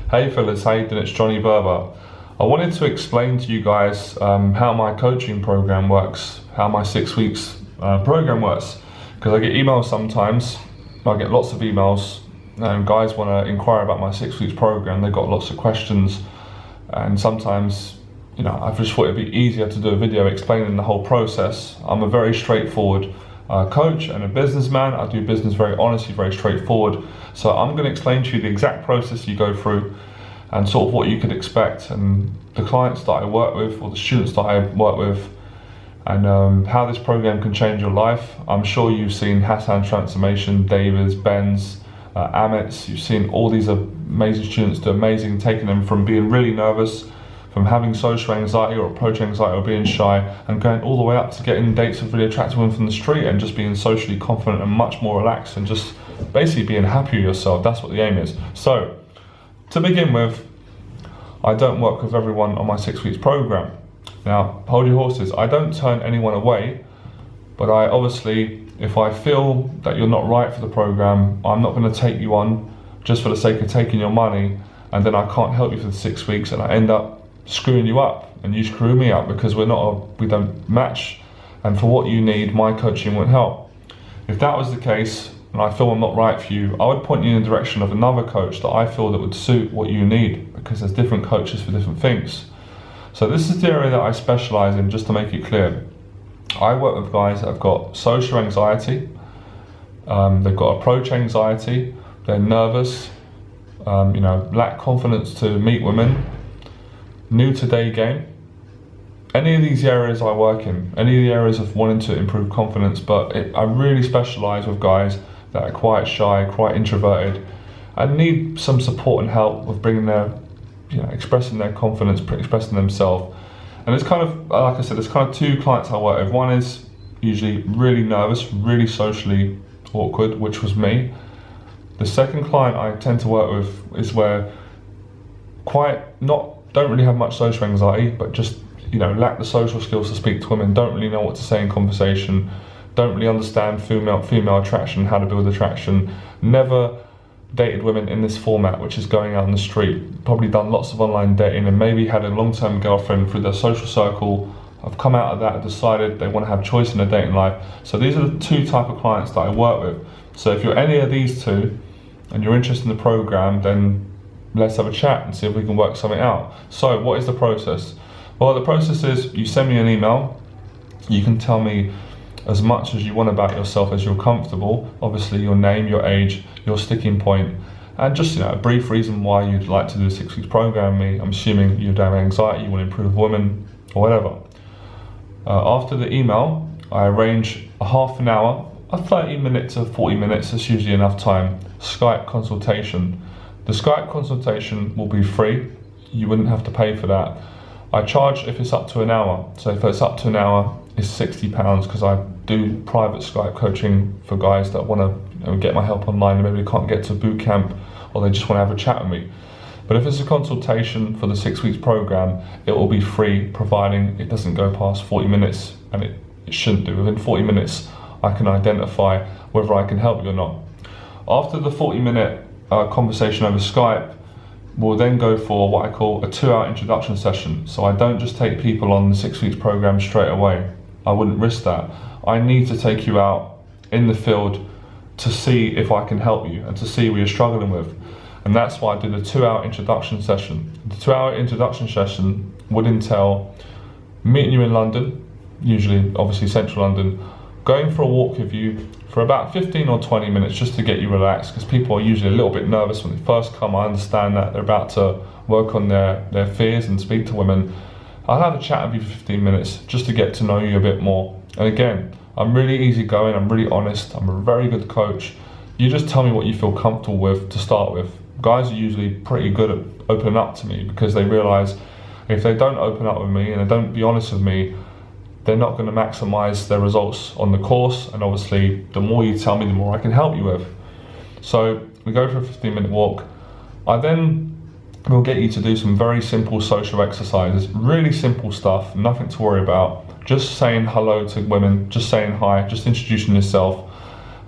Hey fellas, how you doing? It's Johnny Berba. I wanted to explain to you guys how my coaching program works, how my 6 weeks program works. Because I get emails sometimes, I get lots of emails, and guys want to inquire about my 6 weeks program. They've got lots of questions, and sometimes, I just thought it'd be easier to do a video explaining the whole process. I'm a very straightforward coach and a businessman. I do business very honestly, very straightforward. So I'm going to explain to you the exact process you go through and sort of what you could expect, and the clients that I work with or the students that I work with, and how this program can change your life. I'm sure you've seen Hassan Transformation, Davis, Ben's, Amit's. You've seen all these amazing students do amazing, taking them from being really nervous, from having social anxiety or approach anxiety or being shy, and going all the way up to getting dates with really attractive women from the street and just being socially confident and much more relaxed and just basically being happy with yourself. That's what the aim is. So, to begin with, I don't work with everyone on my 6 weeks program. Now, hold your horses. I don't turn anyone away, but I obviously, if I feel that you're not right for the program, I'm not going to take you on just for the sake of taking your money, and then I can't help you for the 6 weeks, and I end up screwing you up and you screw me up because we don't match, and for what you need, my coaching won't help. If that was the case and I feel I'm not right for you, I would point you in the direction of another coach that I feel that would suit what you need, because there's different coaches for different things. So this is the area that I specialize in, just to make it clear. I work with guys that have got social anxiety, they've got approach anxiety, they're nervous, lack confidence to meet women, new to day game. Any of these areas I work in, any of the areas of wanting to improve confidence, but I really specialize with guys that are quite shy, quite introverted, and need some support and help with bringing their, expressing their confidence, expressing themselves. And it's kind of, like I said, there's kind of two clients I work with. One is usually really nervous, really socially awkward, which was me. The second client I tend to work with is where don't really have much social anxiety, but just lack the social skills to speak to women, don't really know what to say in conversation, don't really understand female attraction, how to build attraction, never dated women in this format, which is going out on the street, probably done lots of online dating and maybe had a long-term girlfriend through their social circle. I've come out of that and decided they want to have choice in their dating life. So these are the two type of clients that I work with. So if you're any of these two and you're interested in the program, then let's have a chat and see if we can work something out. So what is the process? Well, the process is you send me an email. You can tell me as much as you want about yourself as you're comfortable. Obviously your name, your age, your sticking point, and just a brief reason why you'd like to do a 6 weeks program with me. I'm assuming you have anxiety, you want to improve women or whatever. After the email, I arrange a half an hour, a 30 minutes to 40 minutes, that's usually enough time, Skype consultation. The Skype consultation will be free. You wouldn't have to pay for that. I charge if it's up to an hour. So if it's up to an hour, it's £60, because I do private Skype coaching for guys that want to get my help online and maybe they can't get to boot camp, or they just want to have a chat with me. But if it's a consultation for the 6 weeks program, it will be free, providing it doesn't go past 40 minutes, and it shouldn't do. Within 40 minutes, I can identify whether I can help you or not. After the 40-minute conversation over Skype, we'll then go for what I call a 2-hour introduction session. So I don't just take people on the 6 weeks program straight away. I wouldn't risk that. I need to take you out in the field to see if I can help you and to see what you're struggling with. And that's why I did a 2-hour introduction session. The 2-hour introduction session would entail meeting you in London, usually obviously central London, going for a walk with you for about 15 or 20 minutes just to get you relaxed, because people are usually a little bit nervous when they first come. I understand that they're about to work on their fears and speak to women. I'll have a chat with you for 15 minutes just to get to know you a bit more. And again, I'm really easygoing, I'm really honest, I'm a very good coach. You just tell me what you feel comfortable with to start with. Guys are usually pretty good at opening up to me, because they realize if they don't open up with me and they don't be honest with me, they're not going to maximize their results on the course. And obviously, the more you tell me, the more I can help you with. So we go for a 15-minute walk. I then will get you to do some very simple social exercises, really simple stuff, nothing to worry about. Just saying hello to women, just saying hi, just introducing yourself.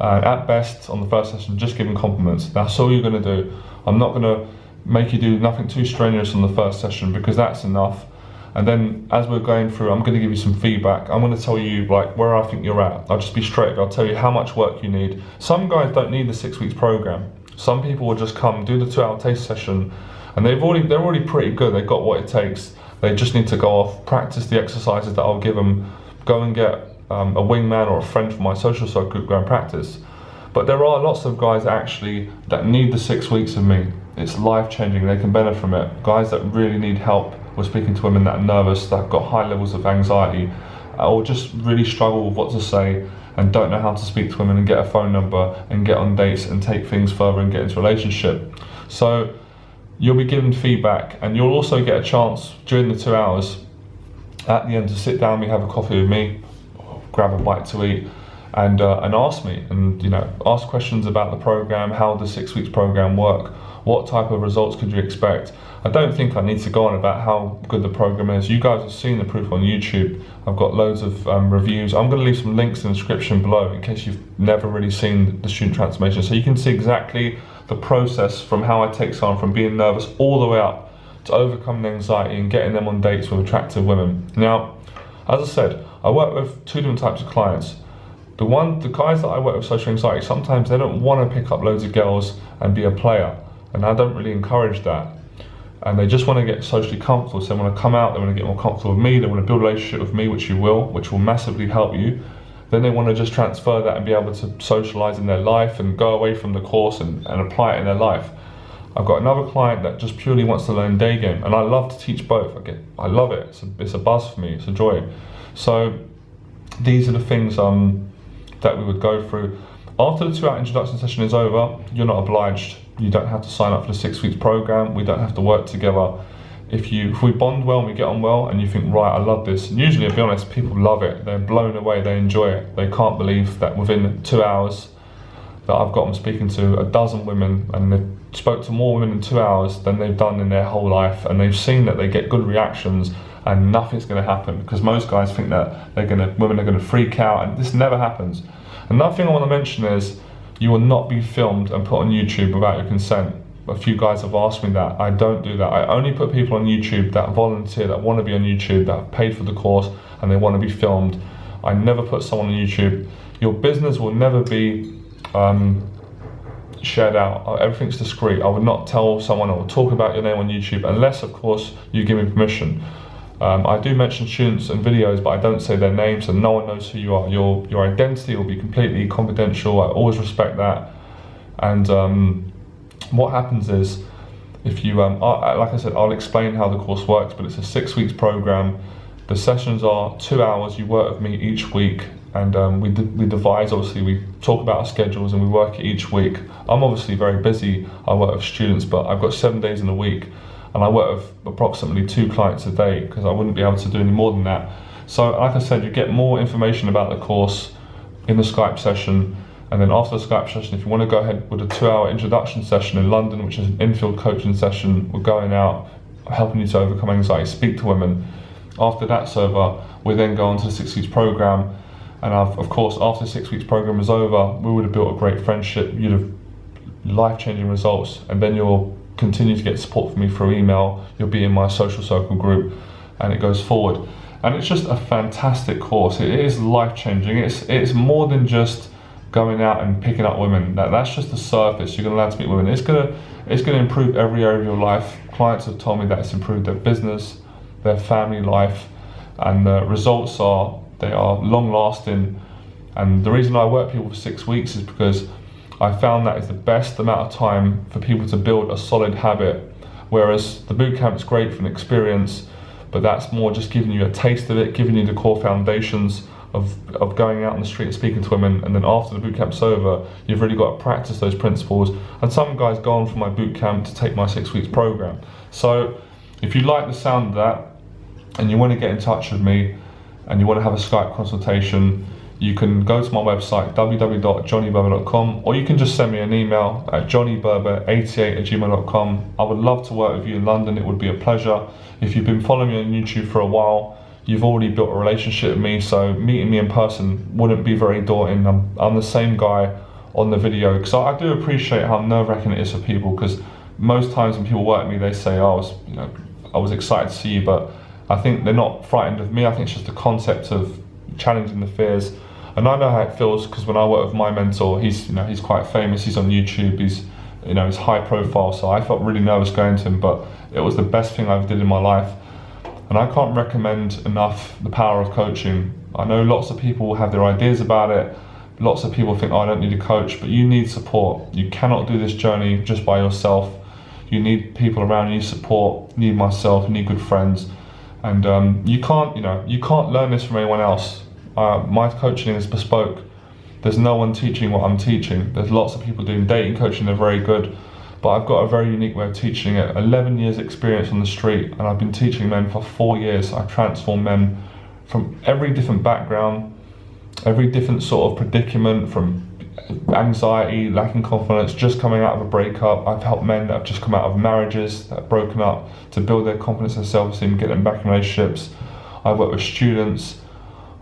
At best, on the first session, just giving compliments. That's all you're going to do. I'm not going to make you do nothing too strenuous on the first session, because that's enough. And then as we're going through, I'm going to give you some feedback. I'm going to tell you like where I think you're at. I'll just be straight. I'll tell you how much work you need. Some guys don't need the 6 weeks program. Some people will just come, do the 2-hour taste session, and they're already pretty good. They've got what it takes. They just need to go off, practice the exercises that I'll give them, go and get a wingman or a friend from my social circle group, go and practice. But there are lots of guys that need the 6 weeks of me. It's life-changing. They can benefit from it. Guys that really need help. We're speaking to women that are nervous, that have got high levels of anxiety, or just really struggle with what to say and don't know how to speak to women and get a phone number and get on dates and take things further and get into a relationship. So you'll be given feedback, and you'll also get a chance during the 2 hours at the end to sit down, have a coffee with me, grab a bite to eat, and ask me, and ask questions about the program, how the 6 weeks program work, what type of results could you expect. I don't think I need to go on about how good the program is. You guys have seen the proof on YouTube. I've got loads of reviews. I'm going to leave some links in the description below in case you've never really seen the student transformation, so you can see exactly the process from how I take someone from being nervous all the way up to overcoming anxiety and getting them on dates with attractive women. Now, as I said, I work with two different types of clients. The guys that I work with social anxiety, sometimes they don't want to pick up loads of girls and be a player, and I don't really encourage that. And they just want to get socially comfortable, so they want to come out, they want to get more comfortable with me, they want to build a relationship with me, which will massively help you. Then they want to just transfer that and be able to socialise in their life and go away from the course and apply it in their life. I've got another client that just purely wants to learn day game, and I love to teach both. I love it. It's a buzz for me. It's a joy. So these are the things that we would go through. After the 2-hour introduction session is over, you're not obliged. You don't have to sign up for the 6 weeks program. We don't have to work together. If we bond well and we get on well and you think, right, I love this, and usually, I'll be honest, people love it. They're blown away, they enjoy it. They can't believe that within 2 hours that I've got them speaking to a dozen women, and they've spoke to more women in 2 hours than they've done in their whole life, and they've seen that they get good reactions and nothing's going to happen, because most guys think that women are going to freak out, and this never happens. Another thing I want to mention is you will not be filmed and put on YouTube without your consent. A few guys have asked me that. I don't do that. I only put people on YouTube that volunteer, that want to be on YouTube, that have paid for the course and they want to be filmed. I never put someone on YouTube. Your business will never be shared out. Everything's discreet. I would not tell someone or talk about your name on YouTube unless, of course, you give me permission. I do mention students and videos, but I don't say their names, so no one knows who you are. Your identity will be completely confidential. I always respect that. And what happens is, if you, like I said, I'll explain how the course works, but it's a 6 weeks program. The sessions are 2 hours. You work with me each week, and we devise, obviously, we talk about our schedules and we work it each week. I'm obviously very busy. I work with students, but I've got 7 days in a week, and I work with approximately 2 clients a day, because I wouldn't be able to do any more than that. So, like I said, you get more information about the course in the Skype session. And then after the Skype session, if you want to go ahead with a 2-hour introduction session in London, which is an infield coaching session, we're going out, helping you to overcome anxiety, speak to women. After that's over, we then go on to the 6 weeks program. And of course, after the 6 weeks program is over, we would have built a great friendship. You'd have life-changing results, and then you'll continue to get support from me through email. You'll be in my social circle group, and it goes forward. And it's just a fantastic course. It is life-changing. It's more than just going out and picking up women. That's just the surface. You're going to learn to meet women. It's going to improve every area of your life. Clients have told me that it's improved their business, their family life, and the results are long lasting. And the reason I work people for 6 weeks is because I found that is the best amount of time for people to build a solid habit. Whereas the bootcamp is great for an experience, but that's more just giving you a taste of it, giving you the core foundations of going out on the street and speaking to women, and then after the boot camp's over, you've really got to practice those principles. And some guys go on from my boot camp to take my 6 weeks program. So if you like the sound of that and you want to get in touch with me and you want to have a Skype consultation, you can go to my website www.johnnyberba.com, or you can just send me an email at johnnyberba88@gmail.com. I would love to work with you in London. It would be a pleasure. If you've been following me on YouTube for a while, you've already built a relationship with me, so meeting me in person wouldn't be very daunting. I'm the same guy on the video, because I do appreciate how nerve-wracking it is for people, because most times when people work with me, they say, oh, I was excited to see you, but I think they're not frightened of me. I think it's just the concept of challenging the fears. And I know how it feels, because when I work with my mentor, he's quite famous, he's on YouTube, he's high profile, so I felt really nervous going to him, but it was the best thing I ever did in my life. And I can't recommend enough the power of coaching. I know lots of people have their ideas about it. Lots of people think, oh, I don't need a coach, but you need support. You cannot do this journey just by yourself. You need people around you, support, you need myself, you need good friends. And you can't learn this from anyone else. My coaching is bespoke. There's no one teaching what I'm teaching. There's lots of people doing dating coaching, they're very good, but I've got a very unique way of teaching it. 11 years experience on the street, and I've been teaching men for 4 years. I've transformed men from every different background, every different sort of predicament, from anxiety, lacking confidence, just coming out of a breakup. I've helped men that have just come out of marriages that have broken up to build their confidence and self-esteem, get them back in relationships. I've worked with students.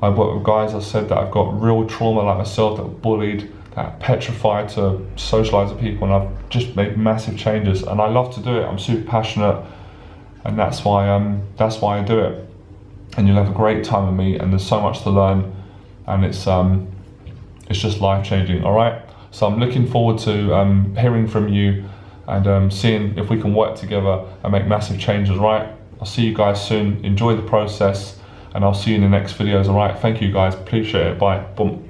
I've worked with guys, I said, that I've got real trauma like myself, that were bullied, that are petrified to socialise with people, and I've just made massive changes. And I love to do it. I'm super passionate, and that's why I do it. And you'll have a great time with me, and there's so much to learn, and it's just life-changing. All right. So I'm looking forward to hearing from you and seeing if we can work together and make massive changes. Right. I'll see you guys soon. Enjoy the process. And I'll see you in the next videos, all right? Thank you guys, appreciate it, bye, boom.